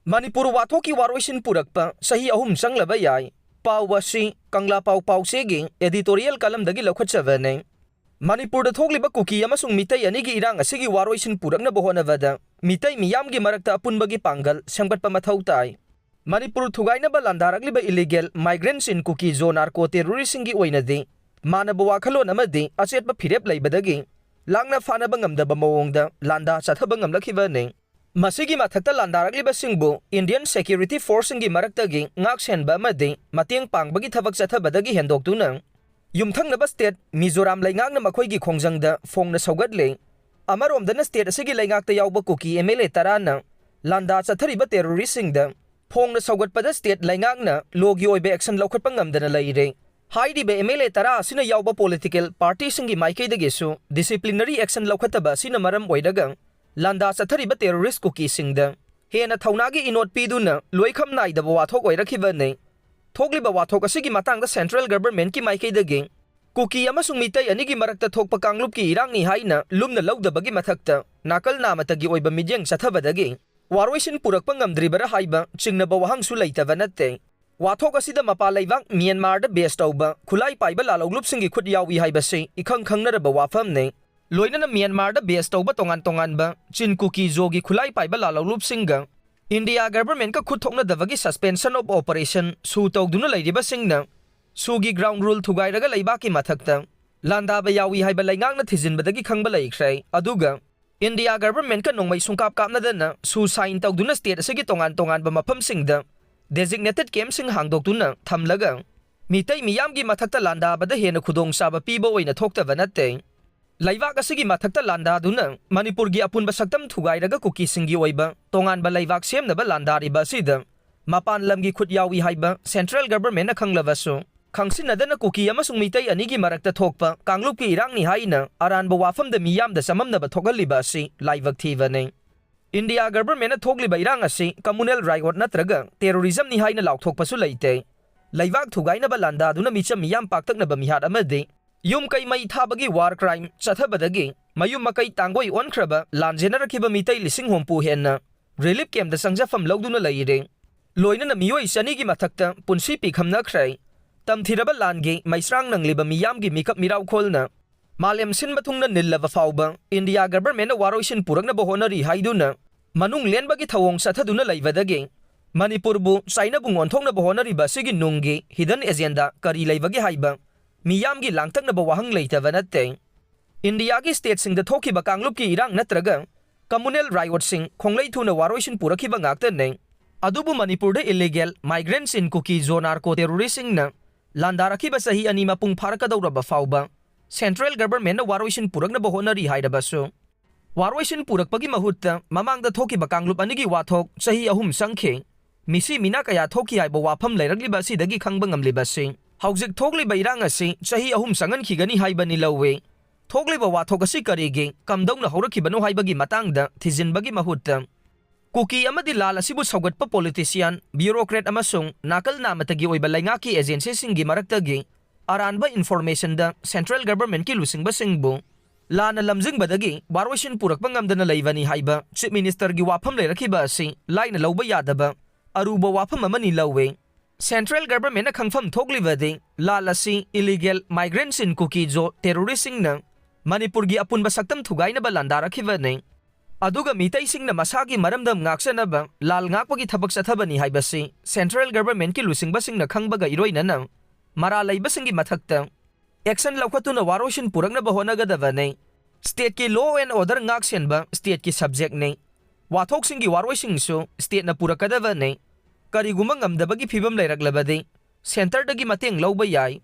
Manipur Wathokki Waroisin Purakpa Chahi Changlaba Yai Pau wasi Kangla Pau Segi editorial kalam dagi lokhatchavane Manipur thokliba kuki amasung mitai anigi irang asigi Waroisin Purakna bohonavada mitai miyamgi marakta apunbagi pangal sangbatpa mathau tai Manipur thugainaba landaragliba illegal migrants in kuki zone narco terrorism gi oinadi manaba wakhalon amadi achetba phirep leibadagi langna fanaba ngamdaba mawongda landa chathaba ngamlakhibane Masigi mathakta landarakliba singbu Indian Security Force ngi maraktagi ngak senba amadi matiang pangbagi thabak chathabadagi hendoktuna yumthangnaba state Mizoram leingakna makhoi khongjangda phongna saugatle amaromdana state asigi leingakta yawba kuki MLA tarana landa chathariba terrorist singda phongna saugatpada state leingakna logi oibe action lokhatpa ngamdana leire hairibe MLA tara asina yawba political party singi maikedagesu disciplinary action lokhataba sina maram oidaga Landa chathariba terrorist kuki singda hena thaunagi inot piduna loikham naidaba wathok oirakhibane thokliba wathok asigi matangda central government ki maikeidagi kuki amasung mitai anigi marakta thokpa kanglup ki irangni haina lumna lawdabagi mathakta nakal namatagi oiba mijeng chathabadagi Waroisin Purakpa ngamdribara haiba chingnaba wahangsu leitaba natte wathok asida mapa leibak Myanmar da base tauba khulai paiba laloglup singi khut yawi haibase ikhang khangnaraba wafamne Loinana Myanmar da base tauba tongan ba chin kuki zogi khulai paiba lalolup singa India government ka khuthokna davagi suspension of operation su tawduna leiriba singna sugi ground rule thugairaga leibaki mathakta landa ba yawi haiba leingakna thijinbadagi khangba leikhrei aduga India government ka nongmai sungkap kapna dana su sign tawduna state asigi tongan ba mafam singda designated camp sing hangdoktuna thamlaga mitai miyamgi mathakta landa ba da hena khudong saba piba oina thokta banatte Laivak asigi mathakta landa duna Manipur gi apunba saktam thugairaga kuki singi oiba tonganba laivak semnaba landariba sida mapan lamgi khut yawi haiba central government na khanglawasu khangsinadana kuki amasung mitai anigi marakta thokpa kanglup ki irangni haina aranba wafamda miyamda samamnaba thogalliba asi laivak thivane India government na thogliba irang asi communal riot natraga terrorism ni haina laukthokpasu leite laivak thugainaba landa duna micham miyam paktaknaba mihat amadi Yum kai mai thabagi war crime chathabadagi mayum makai tangoi onkraba lanjenarakiba mitai lising hompu henna relief camp da sangjafam lawduna leire loinana miyoi sanigi mathakta punsi pikhamna khrai tamthiraba langi maisrang nangliba miyamgi mikap mirau kholna malem sin bathungna nillaba fauba India government na Waroisin Purakna bohonari haiduna manung lenbagi thawong sathaduna leibadagi Manipur bu China bu ngonthongna bohonari basigi nunggi hidden agenda kari leibagi haiba Miyamgi langtaknaba wahang leitaba natte India ki state sing da thokiba kanglup ki irang natraga communal riot sing khonglei thuna Waroisin purakhiba ngakta ne adubu Manipur da illegal migrants in kuki zone narco terrorist sing na landarakhiba sahi ani mapung pharakadawraba fauba central government na Waroisin Purakna bohonari haidabasu Waroisin Purakpagi mahutta mamangda thokiba kanglup anigi wathok sahi ahum sangkhe misi mina kaya thoki haiba wafam leiragliba sidagi khangba ngamliba sing Haujik thokliba irang asi chahi ahum sangan khigani haibani lawe thokliba wathok asi karige kamdongna horakhibano haibagi matangda thijinbagi mahutta kuki amadi lal asibu saugatpa politician bureaucrat amasung nakal namatagi oiba laingaki agency singi maraktagi aranba information da central government ki lusingba singbu lana lamjingbadagi Waroisin Purakpa ngamdana leibani haiba chief minister gi wafam lerakhiba asi laina lawba yadaba aruba wafam amani lawe Central government na khangfam thoklibadi lalasi illegal migrants in kuki zo terrorist singna Manipur gi apunba saktam thugaina ba landarakhiwane aduga mitai singna masagi maramdam ngaksanaba lal ngakpagi thabak chathabani haibasi central government ki lusingba singna khangbaga iroinana mara leiba singi mathakta action laukhatuna Waroisin Purakna bohonagadabane state ki law and order ngaksenba state ki subject ne wathok singi Waroisin su state na purakadabane Karigumang ngamdabagi phibam leiraklabadi center dagi mateng lawba yai